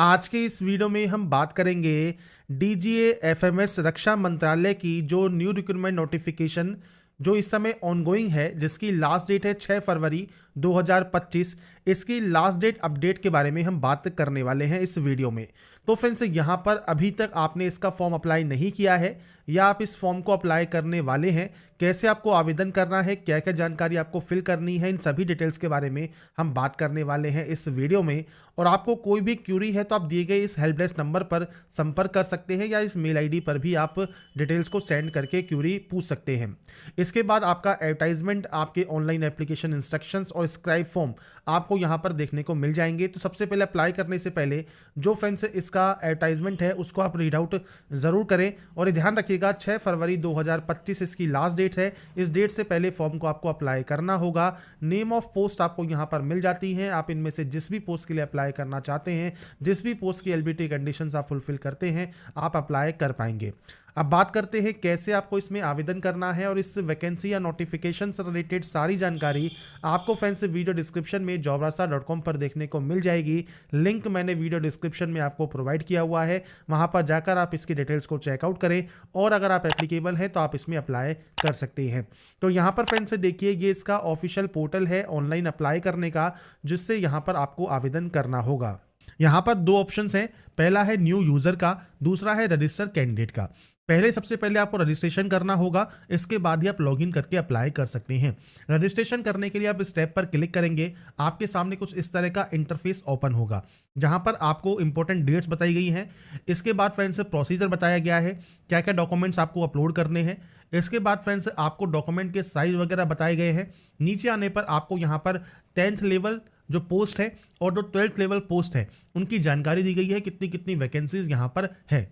आज के इस वीडियो में हम बात करेंगे डीजीए एफएमएस रक्षा मंत्रालय की जो न्यू रिक्रूटमेंट नोटिफिकेशन जो इस समय ऑनगोइंग है, जिसकी लास्ट डेट है 6 फरवरी 2025। इसकी लास्ट डेट अपडेट के बारे में हम बात करने वाले हैं इस वीडियो में। तो फ्रेंड्स, यहाँ पर अभी तक आपने इसका फॉर्म अप्लाई नहीं किया है या आप इस फॉर्म को अप्लाई करने वाले हैं, कैसे आपको आवेदन करना है, क्या क्या जानकारी आपको फिल करनी है, इन सभी डिटेल्स के बारे में हम बात करने वाले हैं इस वीडियो में। और आपको कोई भी क्यूरी है तो आप दिए गए इस हेल्प डेस्क नंबर पर संपर्क कर सकते हैं या इस मेल आईडी पर भी आप डिटेल्स को सेंड करके क्यूरी पूछ सकते हैं। इसके बाद आपका एडवर्टाइजमेंट, आपके ऑनलाइन एप्लीकेशन इंस्ट्रक्शंस और स्क्राइब फॉर्म आपको यहाँ पर देखने को मिल जाएंगे। तो सबसे पहले अप्लाई करने से पहले जो फ्रेंड्स इसका एडवर्टाइजमेंट है उसको आप रीड आउट जरूर करें। और ध्यान रखिएगा 6 फरवरी 2025 इसकी लास्ट डेट है। इस डेट से पहले फॉर्म को आपको अप्लाई करना होगा। नेम ऑफ पोस्ट आपको यहाँ पर मिल जाती है। आप इनमें से जिस भी पोस्ट के लिए अप्लाई करना चाहते हैं, जिस भी पोस्ट की एलिजिबिलिटी कंडीशंस आप फुलफिल करते हैं, आप अप्लाई कर पाएंगे। अब बात करते हैं कैसे आपको इसमें आवेदन करना है। और इस वैकेंसी या नोटिफिकेशन से रिलेटेड सारी जानकारी आपको फ्रेंड्स वीडियो डिस्क्रिप्शन में jobrasta.com पर देखने को मिल जाएगी। लिंक मैंने वीडियो डिस्क्रिप्शन में आपको प्रोवाइड किया हुआ है, वहां पर जाकर आप इसकी डिटेल्स को चेकआउट करें और अगर आप एप्लीकेबल हैं तो आप इसमें अप्लाई कर सकते हैं। तो यहाँ पर फ्रेंड्स देखिए, ये इसका ऑफिशियल पोर्टल है ऑनलाइन अप्लाई करने का, जिससे यहाँ पर आपको आवेदन करना होगा। यहाँ पर दो ऑप्शंस हैं, पहला है न्यू यूजर का, दूसरा है रजिस्टर कैंडिडेट का। सबसे पहले आपको रजिस्ट्रेशन करना होगा, इसके बाद ही आप लॉगिन करके अप्लाई कर सकते हैं। रजिस्ट्रेशन करने के लिए आप स्टेप पर क्लिक करेंगे, आपके सामने कुछ इस तरह का इंटरफेस ओपन होगा, जहां पर आपको इंपॉर्टेंट डेट्स बताई गई हैं। इसके बाद फ्रेंड्स प्रोसीजर बताया गया है, क्या क्या डॉक्यूमेंट्स आपको अपलोड करने हैं। इसके बाद फ्रेंड्स आपको डॉक्यूमेंट के साइज वगैरह बताए गए हैं। नीचे आने पर आपको यहाँ पर 10th लेवल जो पोस्ट है और जो 12th लेवल पोस्ट है उनकी जानकारी दी गई है, कितनी कितनी वैकेंसीज यहाँ पर है।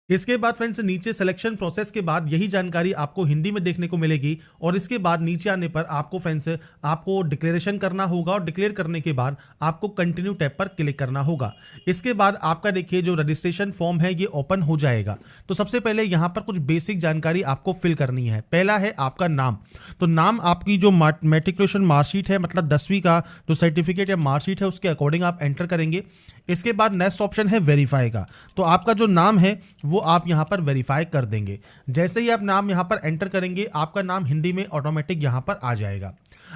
इसके बाद फ्रेंड्स नीचे सिलेक्शन प्रोसेस के बाद यही जानकारी आपको हिंदी में देखने को मिलेगी। और इसके बाद नीचे आने पर आपको फ्रेंड्स आपको डिक्लेरेशन करना होगा और डिक्लेयर करने के बाद आपको कंटिन्यू टैब पर क्लिक करना होगा। इसके बाद आपका देखिए जो रजिस्ट्रेशन फॉर्म है ये ओपन हो जाएगा। तो सबसे पहले यहाँ पर कुछ बेसिक जानकारी आपको फिल करनी है। पहला है आपका नाम। तो नाम आपकी जो मैट्रिकुलेशन मार्कशीट है, मतलब 10वीं का जो सर्टिफिकेट या मार्कशीट है, उसके अकॉर्डिंग आप एंटर करेंगे। इसके बाद नेक्स्ट ऑप्शन है वेरीफाई का। तो आपका जो नाम है वो आप यहां पर वेरीफाई कर देंगे। जैसे ही आप नाम यहां पर एंटर करेंगे, आपका नाम हिंदी में ऑटोमेटिक यहां पर आ जाएगा।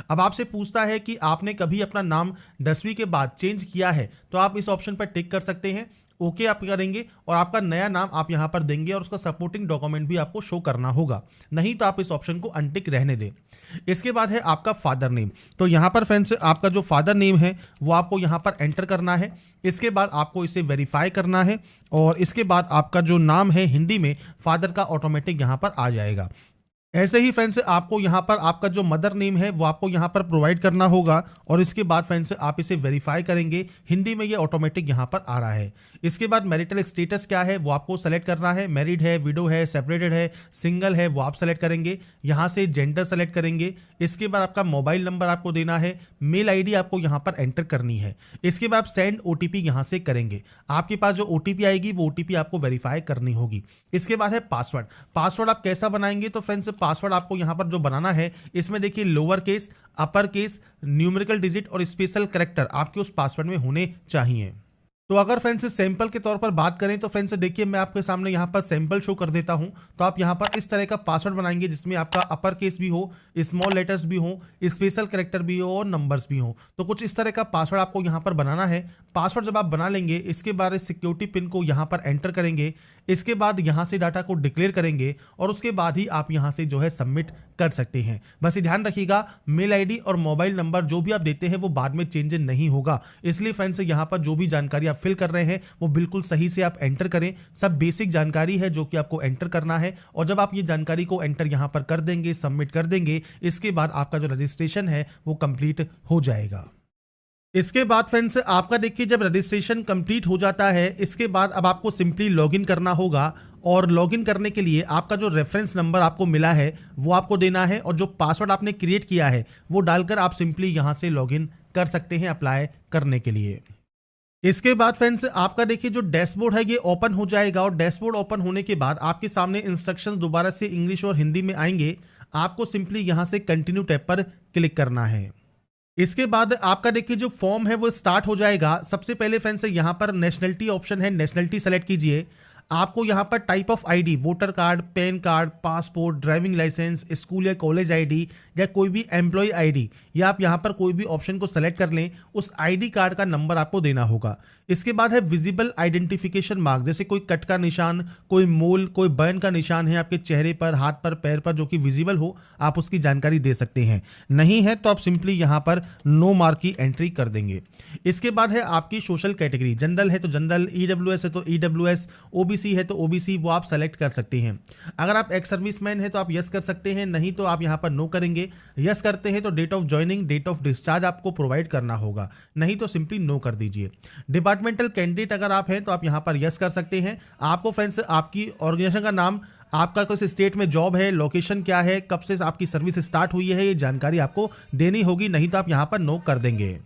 अब आपसे पूछता है कि आपने कभी अपना नाम 10वीं के बाद चेंज किया है, तो आप इस ऑप्शन पर टिक कर सकते हैं। ओके आप करेंगे और आपका नया नाम आप यहां पर देंगे और उसका सपोर्टिंग डॉक्यूमेंट भी आपको शो करना होगा, नहीं तो आप इस ऑप्शन को अनटिक रहने दें। इसके बाद है आपका फादर नेम। तो यहां पर फ्रेंड्स आपका जो फादर नेम है वो आपको यहां पर एंटर करना है। इसके बाद आपको इसे वेरीफाई करना है और इसके बाद आपका जो नाम है हिंदी में फादर का ऑटोमेटिक यहां पर आ जाएगा। ऐसे ही फ्रेंड्स आपको यहाँ पर आपका जो मदर नेम है वो आपको यहाँ पर प्रोवाइड करना होगा और इसके बाद फ्रेंड्स आप इसे वेरीफाई करेंगे। हिंदी में ये ऑटोमेटिक यहाँ पर आ रहा है। इसके बाद मैरिटल स्टेटस क्या है वो आपको सेलेक्ट करना है। मैरिड है, विडो है, सेपरेटेड है, सिंगल है, वो आप सेलेक्ट करेंगे। यहाँ से जेंडर सेलेक्ट करेंगे। इसके बाद आपका मोबाइल नंबर आपको देना है। मेल आईडी आपको यहाँ पर एंटर करनी है। इसके बाद आप सेंड ओटीपी यहाँ से करेंगे। आपके पास जो ओटीपी आएगी वो ओटीपी आपको वेरीफाई करनी होगी। इसके बाद है पासवर्ड। पासवर्ड आप कैसा बनाएंगे, तो फ्रेंड्स पासवर्ड आपको यहां पर जो बनाना है, इसमें देखिए lower case, upper case, numerical digit और स्पेशल कैरेक्टर आपके उस पासवर्ड में होने चाहिए। तो अगर फ्रेंड्स सैंपल के तौर पर बात करें तो फ्रेंड्स देखिए मैं आपके सामने यहाँ पर सैंपल शो कर देता हूँ। तो आप यहाँ पर इस तरह का पासवर्ड बनाएंगे जिसमें आपका अपर केस भी हो, स्मॉल लेटर्स भी हो, स्पेशल कैरेक्टर भी हो और नंबर्स भी हो। तो कुछ इस तरह का पासवर्ड आपको यहाँ पर बनाना है। पासवर्ड जब आप बना लेंगे, इसके बाद सिक्योरिटी पिन को यहाँ पर एंटर करेंगे। इसके बाद यहाँ से डाटा को डिक्लेयर करेंगे और उसके बाद ही आप यहाँ से जो है सबमिट कर सकते हैं। बस ध्यान रखिएगा, मेल आईडी और मोबाइल नंबर जो भी आप देते हैं वो बाद में चेंज नहीं होगा। इसलिए फ्रेंड्स यहाँ पर जो भी जानकारी आप फिल कर रहे हैं वो बिल्कुल सही से आप एंटर करें। सब बेसिक जानकारी है जो कि आपको एंटर करना है। और जब आप ये जानकारी को एंटर यहाँ पर कर देंगे, सबमिट कर देंगे, इसके बाद आपका जो रजिस्ट्रेशन है वो कंप्लीट हो जाएगा। इसके बाद फ्रेंड्स आपका देखिए जब रजिस्ट्रेशन कंप्लीट हो जाता है, इसके बाद अब आपको सिंपली लॉगिन करना होगा। और लॉगिन करने के लिए आपका जो रेफरेंस नंबर आपको मिला है वो आपको देना है और जो पासवर्ड आपने क्रिएट किया है वो डालकर आप सिंपली यहाँ से लॉगिन कर सकते हैं अप्लाई करने के लिए। इसके बाद फ्रेंड्स आपका देखिए जो डैशबोर्ड है ये ओपन हो जाएगा और डैशबोर्ड ओपन होने के बाद आपके सामने इंस्ट्रक्शंस दोबारा से इंग्लिश और हिंदी में आएंगे। आपको सिंपली यहाँ से कंटिन्यू टैब पर क्लिक करना है। इसके बाद आपका देखिए जो फॉर्म है वो स्टार्ट हो जाएगा। सबसे पहले फ्रेंड्स यहाँ पर नेशनलिटी ऑप्शन है, नेशनलिटी सेलेक्ट कीजिए। आपको यहाँ पर type of ID, voter card, PAN card, passport, driving licence, school या कॉलेज आईडी या कोई भी एम्प्लॉय आईडी, या आप यहाँ पर कोई भी ऑप्शन को सेलेक्ट कर लें। उस आईडी कार्ड का नंबर आपको देना होगा। इसके बाद है विजिबल आइडेंटिफिकेशन मार्क, जैसे कोई कट का निशान, कोई मोल, कोई बर्न का निशान है आपके चेहरे पर, हाथ पर, पैर पर, जो कि विजिबल हो, आप उसकी जानकारी दे सकते हैं। नहीं है तो आप सिंपली यहाँ पर नो मार्क की एंट्री कर देंगे। इसके बाद है आपकी सोशल कैटेगरी, जनरल है तो जनरल, ईडब्ल्यूएस है तो ईडब्ल्यूएस, ओबीसी है तो ओबीसी, वो आप सेलेक्ट कर सकते हैं। अगर आप एक्स सर्विसमैन है तो आप यस कर सकते हैं, नहीं तो आप यहाँ पर नो करेंगे। यस करते हैं तो date of joining, date of discharge आपको प्रोवाइड करना होगा, नहीं तो सिंपली नो कर दीजिए। डिपार्टमेंटल कैंडिडेट अगर आप हैं तो आप यहाँ पर यस कर सकते हैं। आपको फ्रेंड्स आपकी ऑर्गेनाइजेशन का नाम, आपका किस स्टेट में जॉब है, लोकेशन क्या है, कब से आपकी सर्विस स्टार्ट हुई है, ये जानकारी आपको देनी होगी, नहीं तो आप यहाँ पर नो कर देंगे।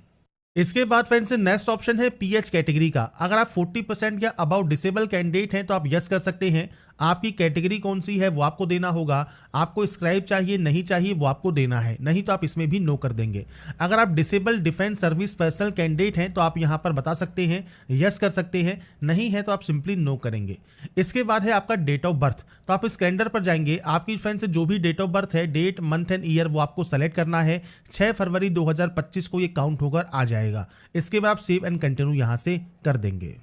इसके बाद फ्रेंड्स नेक्स्ट ऑप्शन है पीएच कैटेगरी का। अगर आप 40% या अबाउट डिसेबल कैंडिडेट हैं तो आप यस कर सकते हैं। आपकी कैटेगरी कौन सी है वो आपको देना होगा। आपको स्क्राइब चाहिए, नहीं चाहिए, वो आपको देना है, नहीं तो आप इसमें भी नो कर देंगे। अगर आप disable defence service personal candidate हैं तो आप यहाँ पर बता सकते हैं, यस कर सकते हैं, नहीं है तो आप सिंपली नो करेंगे। इसके बाद है आपका डेट ऑफ बर्थ, तो आप इस कैलेंडर पर जाएंगे, आपकी फ्रेंड्स जो भी डेट ऑफ बर्थ है, डेट, मंथ एंड ईयर, वो आपको सेलेक्ट करना है। 6 फरवरी 2025 को ये काउंट होकर आ जाएगा। इसके बाद आप सेव एंड कंटिन्यू यहाँ से कर देंगे।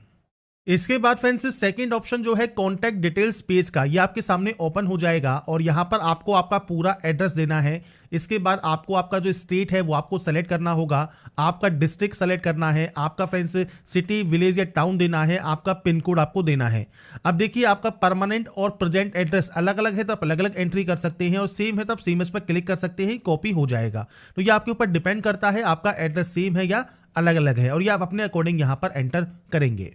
इसके बाद फ्रेंड्स सेकंड ऑप्शन जो है कॉन्टैक्ट डिटेल्स पेज का, ये आपके सामने ओपन हो जाएगा और यहाँ पर आपको आपका पूरा एड्रेस देना है। इसके बाद आपको आपका जो स्टेट है वो आपको सेलेक्ट करना होगा, आपका डिस्ट्रिक्ट सेलेक्ट करना है, आपका फ्रेंड्स सिटी, विलेज या टाउन देना है, आपका पिन कोड आपको देना है। अब देखिए आपका परमानेंट और प्रेजेंट एड्रेस अलग अलग है तो आप अलग अलग एंट्री कर सकते हैं, और सेम है तो आप सेम पर क्लिक कर सकते हैं, कॉपी हो जाएगा। तो ये आपके ऊपर डिपेंड करता है आपका एड्रेस सेम है या अलग अलग है, और ये आप अपने अकॉर्डिंग यहाँ पर एंटर करेंगे।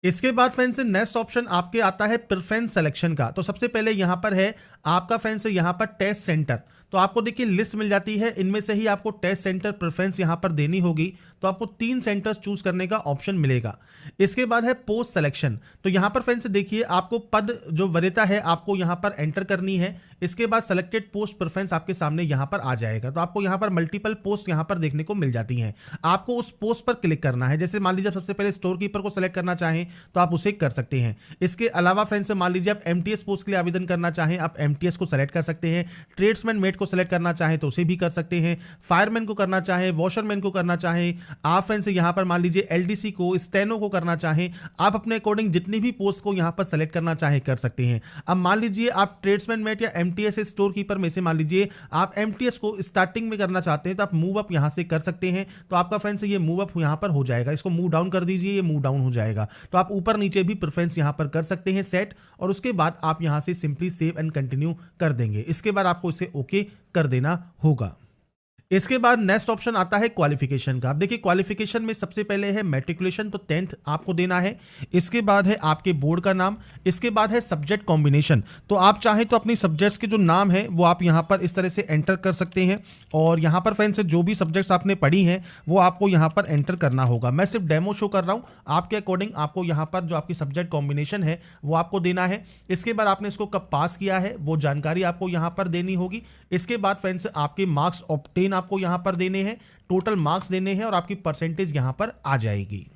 इसके बाद फ्रेंड्स नेक्स्ट ऑप्शन आपके आता है प्रेफरेंस सिलेक्शन का। तो सबसे पहले यहाँ पर है आपका फ्रेंड्स यहाँ पर टेस्ट सेंटर, तो आपको देखिए लिस्ट मिल जाती है, इनमें से ही आपको टेस्ट सेंटर प्रेफरेंस यहाँ पर देनी होगी। तो आपको 3 सेंटर्स चूज करने का ऑप्शन मिलेगा। इसके बाद है पोस्ट सिलेक्शन, तो यहाँ पर फ्रेंड्स देखिए आपको पद जो वरीयता है आपको यहाँ पर एंटर करनी है। इसके बाद सेलेक्टेड पोस्ट प्रेफरेंस आपके सामने यहाँ पर आ जाएगा। तो आपको यहाँ पर मल्टीपल पोस्ट यहाँ पर देखने को मिल जाती हैं, आपको उस पोस्ट पर क्लिक करना है। जैसे मान लीजिए सबसे पहले स्टोर कीपर को सेलेक्ट करना चाहें तो आप उसे कर सकते हैं। इसके अलावा फ्रेंड्स मान लीजिए आप एमटीएस पोस्ट के लिए आवेदन करना चाहें, आप एमटीएस को सेलेक्ट कर सकते हैं। ट्रेड्समैन मेट को सेलेक्ट करना चाहें तो उसे भी कर सकते हैं। फायरमैन को करना चाहें, वॉशरमैन को करना चाहें, आप फ्रेंड्स यहाँ पर मान लीजिए एलडीसी को, स्टेनो को करना चाहें, आप अपने अकॉर्डिंग जितनी भी पोस्ट को यहाँ पर सेलेक्ट करना चाहें कर सकते हैं। अब मान लीजिए आप ट्रेड्समैन मेट या एमटीएस स्टोर कीपर में से मान लीजिए आप एमटीएस को स्टार्टिंग में करना चाहते हैं तो आप मूव अप यहाँ से कर सकते हैं। तो आपका फ्रेंड्स ये मूव अप यहाँ पर हो जाएगा, इसको मूव डाउन कर दीजिए, ये मूव डाउन हो जाएगा। तो आप ऊपर नीचे भी प्रेफरेंस यहाँ पर कर सकते हैं सेट, और उसके बाद आप यहाँ से सिंपली सेव एंड कंटिन्यू कर देंगे। इसके बाद आपको इसे ओके कर देना होगा। इसके बाद नेक्स्ट ऑप्शन आता है क्वालिफिकेशन का। अब देखिए क्वालिफिकेशन में सबसे पहले है मैट्रिकुलेशन, तो 10th आपको देना है। इसके बाद है आपके बोर्ड का नाम। इसके बाद है सब्जेक्ट कॉम्बिनेशन, तो आप चाहें तो अपनी सब्जेक्ट्स के जो नाम है वो आप यहाँ पर इस तरह से एंटर कर सकते हैं, और यहाँ पर फ्रेंड्स जो भी सब्जेक्ट्स आपने पढ़ी हैं वो आपको यहाँ पर एंटर करना होगा। मैं सिर्फ डेमो शो कर रहा हूँ, आपके अकॉर्डिंग आपको यहाँ पर जो आपकी सब्जेक्ट कॉम्बिनेशन है वो आपको देना है। इसके बाद आपने इसको कब पास किया है वो जानकारी आपको यहाँ पर देनी होगी। इसके बाद फ्रेंड्स आपके मार्क्स ऑब्टेन आपको यहां पर देने हैं, टोटल मार्क्स देने हैं, और आपकी परसेंटेज यहां पर आ जाएगी।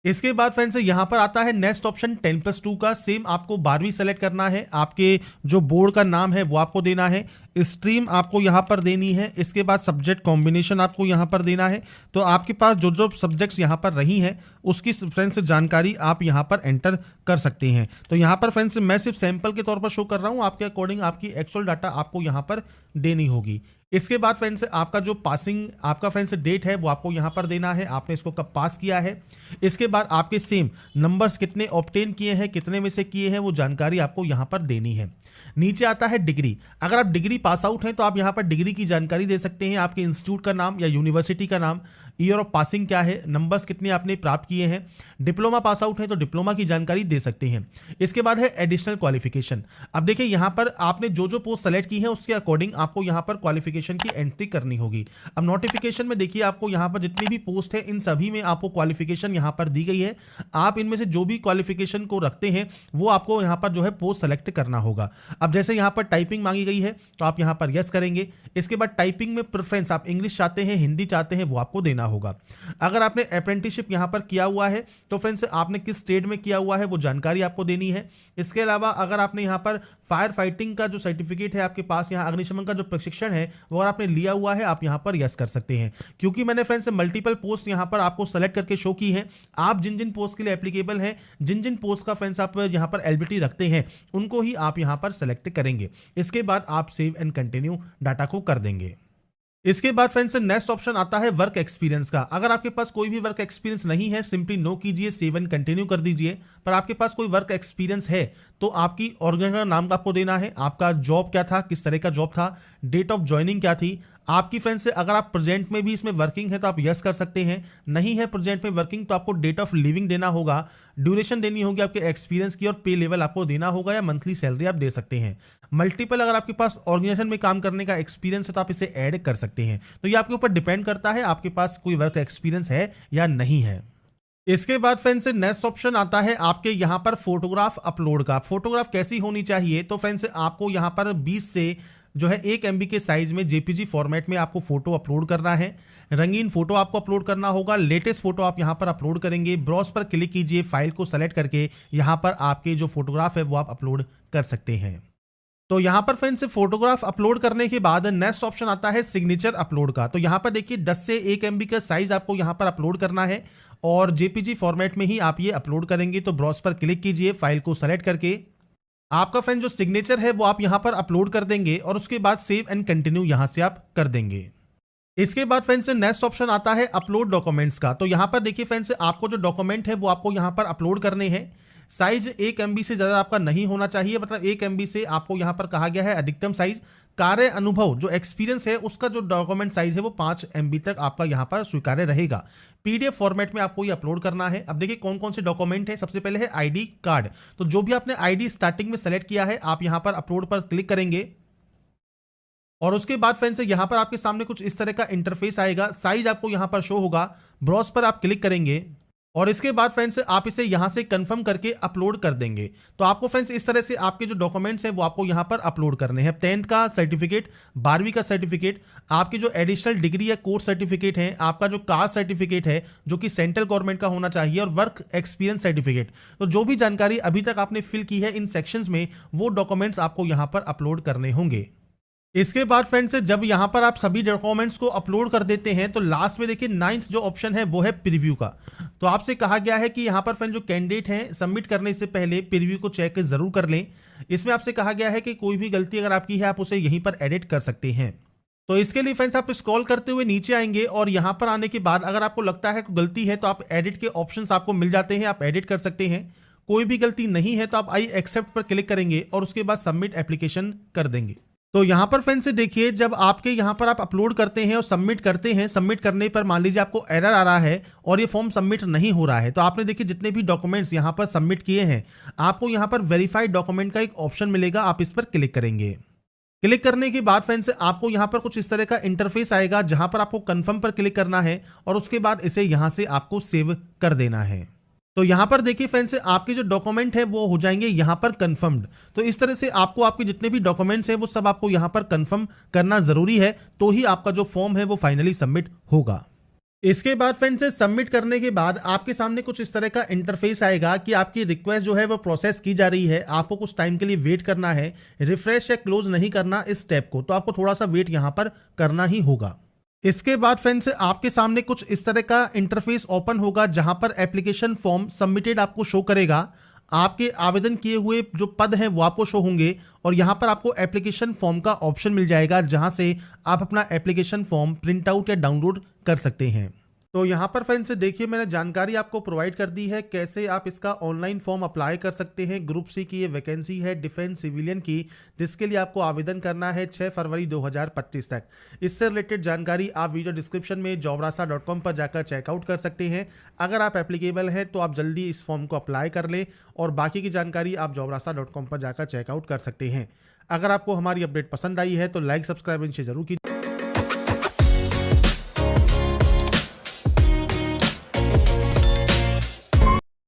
इसके बाद फ्रेंड्स यहां पर आता है नेक्स्ट ऑप्शन 10+2 का। सेम आपको 12वीं सेलेक्ट करना है, आपके जो बोर्ड का नाम है वो आपको देना है, स्ट्रीम आपको यहां पर देनी है। इसके बाद सब्जेक्ट कॉम्बिनेशन आपको यहां पर देना है। तो आपके पास जो जो सब्जेक्ट्स यहां पर रही हैं उसकी फ्रेंड्स जानकारी आप यहां पर एंटर कर सकते हैं। तो यहां पर फ्रेंड्स मैं सिर्फ सैंपल के तौर पर शो कर रहा हूं, आपके अकॉर्डिंग आपकी एक्चुअल डाटा आपको यहां पर देनी होगी। इसके बाद फ्रेंड्स आपका जो पासिंग आपका फ्रेंड्स डेट है वो आपको यहाँ पर देना है, आपने इसको कब पास किया है। इसके बाद आपके सेम नंबर्स कितने ऑब्टेन किए हैं, कितने में से किए हैं, वो जानकारी आपको यहाँ पर देनी है। नीचे आता है डिग्री, अगर आप डिग्री पास आउट हैं तो आप यहाँ पर डिग्री की जानकारी दे सकते हैं, आपके इंस्टीट्यूट का नाम या यूनिवर्सिटी का नाम। ईयर ऑफ पासिंग क्या है, नंबर्स कितने आपने प्राप्त किए हैं, डिप्लोमा पास आउट है तो डिप्लोमा की जानकारी दे सकते हैं। इसके बाद है एडिशनल क्वालिफिकेशन। अब देखिए यहाँ पर आपने जो जो पोस्ट सेलेक्ट की है उसके अकॉर्डिंग आपको यहाँ पर क्वालिफिकेशन की एंट्री करनी होगी। अब नोटिफिकेशन में देखिए आपको यहाँ पर जितनी भी पोस्ट है इन सभी में आपको क्वालिफिकेशन यहाँ पर दी गई है। आप इनमें से जो भी क्वालिफिकेशन को रखते हैं वो आपको यहाँ पर जो है पोस्ट सेलेक्ट करना होगा। अब जैसे यहाँ पर टाइपिंग मांगी गई है तो आप यहाँ पर यस करेंगे। इसके बाद टाइपिंग में प्रेफरेंस आप इंग्लिश चाहते हैं, हिंदी चाहते हैं, वो आपको देना होगा। अगर आपने अप्रेंटिसशिप यहाँ पर किया हुआ है तो फ्रेंड्स आपने किस स्टेट में किया हुआ है वो जानकारी आपको देनी है। इसके अलावा अगर आपने यहाँ पर फायर फाइटिंग का जो सर्टिफिकेट है आपके पास, यहाँ अग्निशमन का जो प्रशिक्षण है वो अगर आपने लिया हुआ है आप यहाँ पर यस कर सकते हैं। क्योंकि मैंने फ्रेंड्स मल्टीपल पोस्ट यहाँ पर आपको सेलेक्ट करके शो की है, आप जिन जिन पोस्ट के लिए एप्लीकेबल हैं, जिन जिन पोस्ट का फ्रेंड्स आप यहाँ पर एलिजिबिलिटी रखते हैं उनको ही आप यहाँ पर सेलेक्ट करेंगे। इसके बाद आप सेव एंड कंटिन्यू डाटा को कर देंगे। इसके बाद फ्रेंड्स नेक्स्ट ऑप्शन आता है वर्क एक्सपीरियंस का। अगर आपके पास कोई भी वर्क एक्सपीरियंस नहीं है सिंपली नो कीजिए, सेव एंड कंटिन्यू कर दीजिए। पर आपके पास कोई वर्क एक्सपीरियंस है तो आपकी ऑर्गेनाइजेशन का नाम आपको देना है, आपका जॉब क्या था, किस तरह का जॉब था, डेट ऑफ ज्वाइनिंग क्या थी आपकी। फ्रेंड्स अगर आप प्रेजेंट में भी इसमें वर्किंग है तो आप यस कर सकते हैं, नहीं है प्रेजेंट में वर्किंग तो आपको डेट ऑफ लिविंग देना होगा, ड्यूरेशन देनी होगी आपके एक्सपीरियंस की और पे लेवल आपको देना होगा या मंथली सैलरी आप दे सकते हैं। मल्टीपल अगर आपके पास ऑर्गेनाइजेशन में काम करने का एक्सपीरियंस है तो आप इसे ऐड कर सकते हैं। तो ये आपके ऊपर डिपेंड करता है आपके पास कोई वर्क एक्सपीरियंस है या नहीं है। इसके बाद फ्रेंड्स नेक्स्ट ऑप्शन आता है आपके यहाँ पर फोटोग्राफ अपलोड का। फोटोग्राफ कैसी होनी चाहिए तो फ्रेंड्स आपको यहाँ पर 20 से जो है 1 MB के साइज में जेपीजी फॉर्मेट में आपको फोटो अपलोड करना है। रंगीन फोटो आपको अपलोड करना होगा, लेटेस्ट फोटो आप यहाँ पर अपलोड करेंगे। ब्राउज पर क्लिक कीजिए, फाइल को सेलेक्ट करके यहाँ पर आपके जो फोटोग्राफ है वो आप अपलोड कर सकते हैं। तो यहाँ पर फ्रेंड्स फोटोग्राफ अपलोड करने के बाद नेक्स्ट ऑप्शन आता है सिग्नेचर अपलोड का। तो यहाँ पर देखिए 10 से 1 MB का साइज आपको यहाँ पर अपलोड करना है और जेपीजी फॉर्मेट में ही आप ये अपलोड करेंगे। तो ब्राउज पर क्लिक कीजिए, फाइल को सेलेक्ट करके आपका फ्रेंड जो सिग्नेचर है वो आप यहाँ पर अपलोड कर देंगे और उसके बाद सेव एंड कंटिन्यू यहाँ से आप कर देंगे। इसके बाद फ्रेंड्स नेक्स्ट ऑप्शन आता है अपलोड डॉक्यूमेंट्स का। तो यहाँ पर देखिए फ्रेंड्स आपको जो डॉक्यूमेंट है वो आपको यहाँ पर अपलोड करने हैं। साइज 1 MB से ज़्यादा आपका नहीं होना चाहिए, मतलब 1 MB से आपको यहाँ पर कहा गया है अधिकतम साइज। कार्य अनुभव जो एक्सपीरियंस है उसका जो डॉक्यूमेंट साइज है वो 5 MB तक आपका यहाँ पर स्वीकार्य रहेगा। PDF फॉर्मेट में आपको ये अपलोड करना है। अब देखिए कौन कौन से डॉक्यूमेंट है। सबसे पहले है ID कार्ड। तो जो भी आपने ID स्टार्टिंग में सेलेक्ट किया है आप यहाँ पर अपलोड पर क्लिक करेंगे और उसके बाद फ्रेंड्स यहाँ पर आपके सामने कुछ इस तरह का इंटरफेस आएगा। साइज आपको यहाँ पर शो होगा, ब्राउज पर आप क्लिक करेंगे और इसके बाद फ्रेंड्स आप इसे यहाँ से कंफर्म करके अपलोड कर देंगे। तो आपको फ्रेंड्स इस तरह से आपके जो डॉक्यूमेंट्स हैं वो आपको यहाँ पर अपलोड करने हैं। 10th का सर्टिफिकेट, 12वीं का सर्टिफिकेट, आपकी जो एडिशनल डिग्री या कोर्स सर्टिफिकेट है, आपका जो कास्ट सर्टिफिकेट है जो कि सेंट्रल गवर्नमेंट का होना चाहिए और वर्क एक्सपीरियंस सर्टिफिकेट। तो जो भी जानकारी अभी तक आपने फिल की है इन सेक्शंस में वो डॉक्यूमेंट्स आपको यहाँ पर अपलोड करने होंगे। इसके बाद फ्रेंड्स जब यहाँ पर आप सभी डॉक्यूमेंट्स को अपलोड कर देते हैं तो लास्ट में देखिए 9th जो ऑप्शन है वो है प्रीव्यू का। तो आपसे कहा गया है कि यहाँ पर फ्रेंड जो कैंडिडेट हैं सबमिट करने से पहले प्रीव्यू को चेक जरूर कर लें। इसमें आपसे कहा गया है कि कोई भी गलती अगर आपकी है आप उसे यहीं पर एडिट कर सकते हैं। तो इसके लिए फ्रेंड्स आप स्क्रॉल करते हुए नीचे आएंगे और यहाँ पर आने के बाद अगर आपको लगता है कोई गलती है तो आप एडिट के ऑप्शंस आपको मिल जाते हैं, आप एडिट कर सकते हैं। कोई भी गलती नहीं है तो आप आई एक्सेप्ट पर क्लिक करेंगे और उसके बाद सबमिट एप्लीकेशन कर देंगे। तो यहाँ पर फ्रेंड्स देखिए जब आपके यहाँ पर आप अपलोड करते हैं और सबमिट करते हैं, सबमिट करने पर मान लीजिए आपको एरर आ रहा है और ये फॉर्म सबमिट नहीं हो रहा है, तो आपने देखिए जितने भी डॉक्यूमेंट्स यहाँ पर सबमिट किए हैं आपको यहाँ पर वेरीफाइड डॉक्यूमेंट का एक ऑप्शन मिलेगा, आप इस पर क्लिक करेंगे। क्लिक करने के बाद फ्रेंड्स आपको यहाँ पर कुछ इस तरह का इंटरफेस आएगा जहाँ पर आपको कन्फर्म पर क्लिक करना है और उसके बाद इसे यहाँ से आपको सेव कर देना है। तो यहाँ पर देखिए फ्रेंड्स आपके जो डॉक्यूमेंट है वो हो जाएंगे यहाँ पर कंफर्म्ड। तो इस तरह से आपको आपके जितने भी डॉक्यूमेंट्स हैं वो सब आपको यहाँ पर कंफर्म करना जरूरी है, तो ही आपका जो फॉर्म है वो फाइनली सबमिट होगा। इसके बाद फ्रेंड्स सबमिट करने के बाद आपके सामने कुछ इस तरह का इंटरफेस आएगा कि आपकी रिक्वेस्ट जो है वो प्रोसेस की जा रही है। आपको कुछ टाइम के लिए वेट करना है, रिफ्रेश या क्लोज नहीं करना इस स्टेप को, तो आपको थोड़ा सा वेट यहाँ पर करना ही होगा। इसके बाद फ्रेंड्स आपके सामने कुछ इस तरह का इंटरफेस ओपन होगा जहां पर एप्लीकेशन फॉर्म सबमिटेड आपको शो करेगा। आपके आवेदन किए हुए जो पद हैं वो आपको शो होंगे और यहां पर आपको एप्लीकेशन फॉर्म का ऑप्शन मिल जाएगा जहां से आप अपना एप्लीकेशन फॉर्म प्रिंट आउट या डाउनलोड कर सकते हैं। तो यहाँ पर फ्रेंड्स देखिए, मैंने जानकारी आपको प्रोवाइड कर दी है कैसे आप इसका ऑनलाइन फॉर्म अप्लाई कर सकते हैं। ग्रुप सी की ये वैकेंसी है डिफेंस सिविलियन की, जिसके लिए आपको आवेदन करना है 6 फरवरी 2025 तक। इससे रिलेटेड जानकारी आप वीडियो डिस्क्रिप्शन में jobrasta.com पर जाकर चेकआउट कर सकते हैं। अगर आप एप्लीकेबल हैं तो आप जल्दी इस फॉर्म को अप्लाई कर लें और बाकी की जानकारी आप jobrasta.com पर जाकर चेकआउट कर सकते हैं। अगर आपको हमारी अपडेट पसंद आई है तो लाइक सब्सक्राइब इनसे जरूर कीजिए।